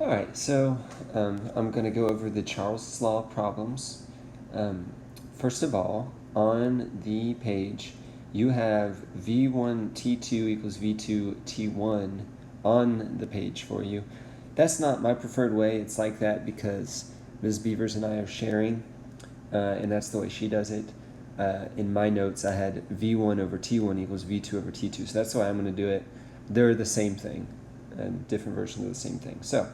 All right, so I'm going to go over the Charles' Law problems. First of all, on the page, you have V1 T2 equals V2 T1 on the page for you. That's not my preferred way. It's like that because Ms. Beavers and I are sharing, and that's the way she does it. In my notes, I had V1 over T1 equals V2 over T2, so that's why I'm going to do it. They're the same thing, different versions of the same thing. So,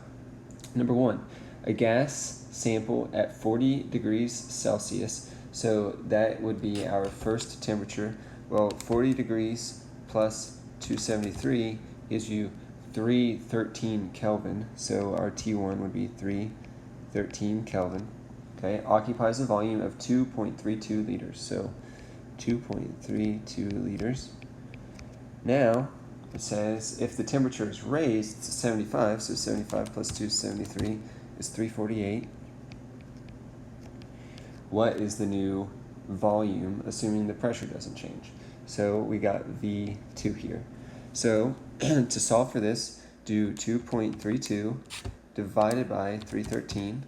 number one, a gas sample at 40 degrees Celsius. So that would be our first temperature. Well, 40 degrees plus 273 gives you 313 Kelvin. So our T1 would be 313 Kelvin. Okay, occupies a volume of 2.32 liters. So 2.32 liters. Now, it says if the temperature is raised to 75, so 75 plus 273 is 348. What is the new volume, assuming the pressure doesn't change? So we got V2 here. So to solve for this, do 2.32 divided by 313.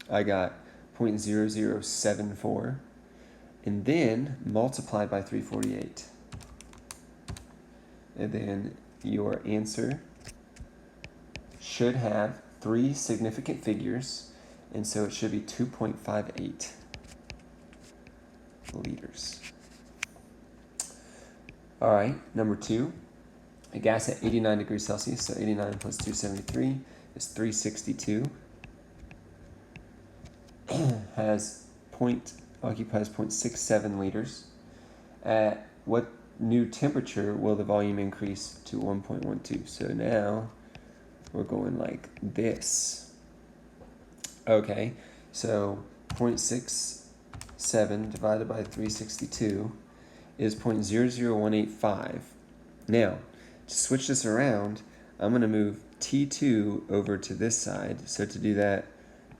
I got 0.0074. And then multiply by 348. And then your answer should have three significant figures, and so it should be 2.58 liters. All right, number two, a gas at 89 degrees Celsius, so 89 plus 273 is 362, occupies 0.67 liters. At what new temperature will the volume increase to 1.12? So now we're going like this. Okay, so 0.67 divided by 362 is 0.00185. Now, to switch this around, I'm going to move T2 over to this side. So to do that,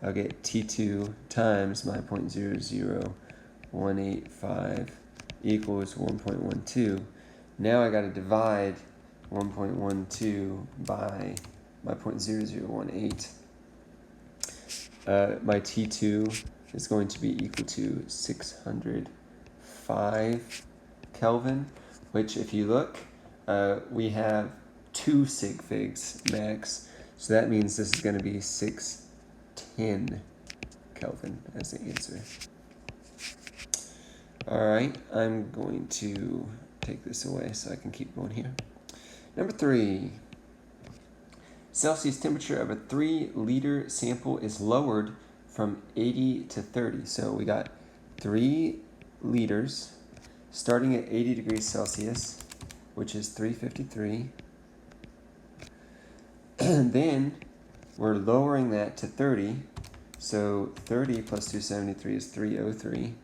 I'll get T2 times my 0.00185 equals 1.12. Now I got to divide 1.12 by my 0.0018. My T2 is going to be equal to 605 Kelvin, which if you look, we have 2 sig figs max. So that means this is going to be 610 Kelvin as the answer. All right, I'm going to take this away so I can keep going here. Number 3. Celsius temperature of a 3-liter sample is lowered from 80 to 30. So we got 3 liters starting at 80 degrees Celsius, which is 353. And then we're lowering that to 30. So 30 plus 273 is 303.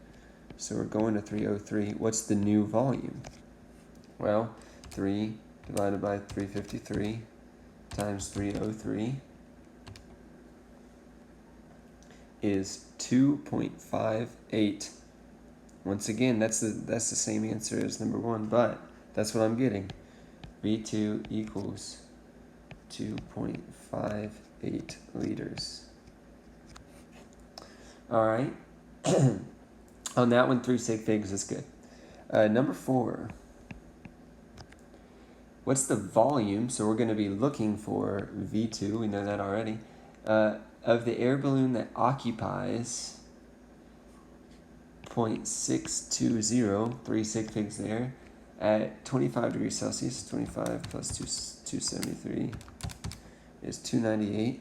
So we're going to 303. What's the new volume? Well, 3 divided by 353 times 303 is 2.58. Once again, that's the same answer as number 1, but that's what I'm getting. V2 equals 2.58 liters. All right. On that one, 3 sig figs is good. Number 4. What's the volume? So we're going to be looking for V2. We know that already. Of the air balloon that occupies 0.620, 3 sig figs there, at 25 degrees Celsius. 25 plus 273 is 298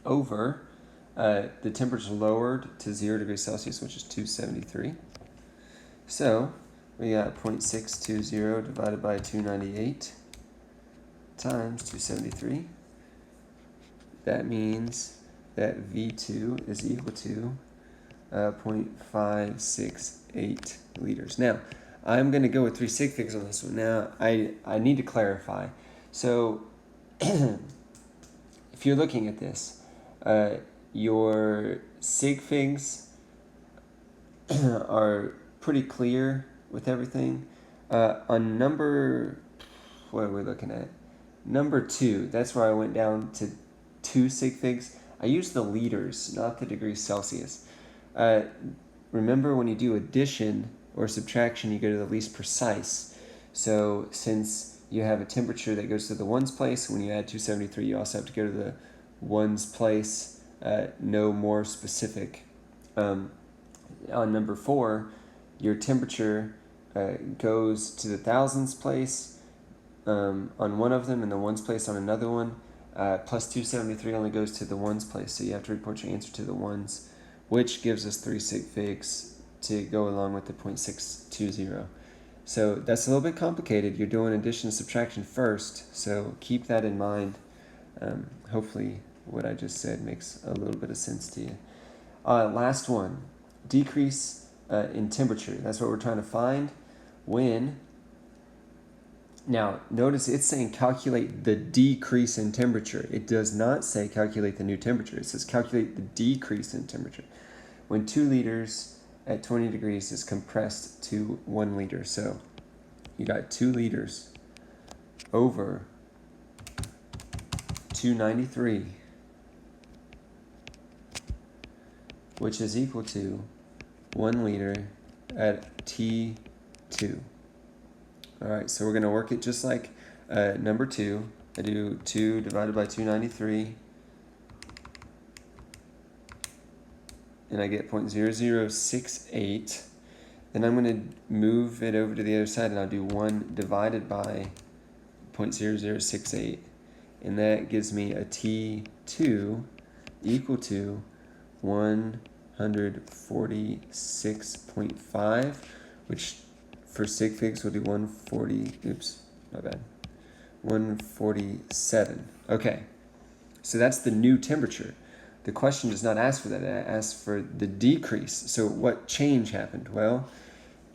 over the temperature lowered to 0 degrees Celsius, which is 273. So we got 0.620 divided by 298 times 273. That means that V2 is equal to 0.568 liters. Now, I'm going to go with 3 sig figs on this one. Now, I need to clarify. So, if you're looking at this, your sig figs are pretty clear with everything. On number, what are we looking at? number 2, that's where I went down to 2 sig figs. I used the liters, not the degrees Celsius. Remember, when you do addition or subtraction, you go to the least precise. So since you have a temperature that goes to the ones place, when you add 273, you also have to go to the ones place, no more specific. On number 4, your temperature goes to the thousands place on one of them and the ones place on another one. Plus 273 only goes to the ones place, so you have to report your answer to the ones, which gives us 3 sig figs to go along with the 0.620. So that's a little bit complicated. You're doing addition and subtraction first, so keep that in mind. Hopefully what I just said makes a little bit of sense to you. Last one, decrease in temperature. That's what we're trying to find when... Now, notice it's saying calculate the decrease in temperature. It does not say calculate the new temperature. It says calculate the decrease in temperature. When 2 liters at 20 degrees is compressed to 1 liter. So you got 2 liters over 293, which is equal to 1 liter at T2. All right, so we're going to work it just like number 2. I do 2 divided by 293, and I get 0.0068. Then I'm going to move it over to the other side, and I'll do 1 divided by 0.0068, and that gives me a T2 equal to 146.5, which for sig figs we'll do 147. Okay, so that's the new temperature. The question does not ask for that. It asks for the decrease. So what change happened? Well,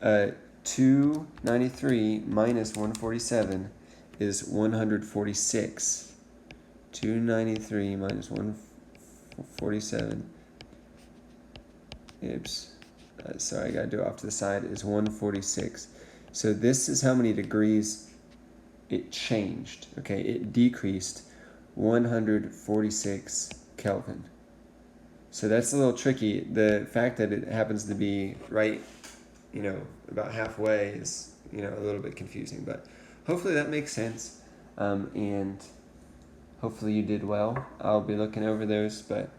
293 minus 147 is 146. 293 minus 147. Sorry, I gotta do it off to the side, is 146. So this is how many degrees it changed. Okay, it decreased 146 Kelvin. So that's a little tricky. The fact that it happens to be right, about halfway is, a little bit confusing, but hopefully that makes sense. And hopefully you did well. I'll be looking over those, but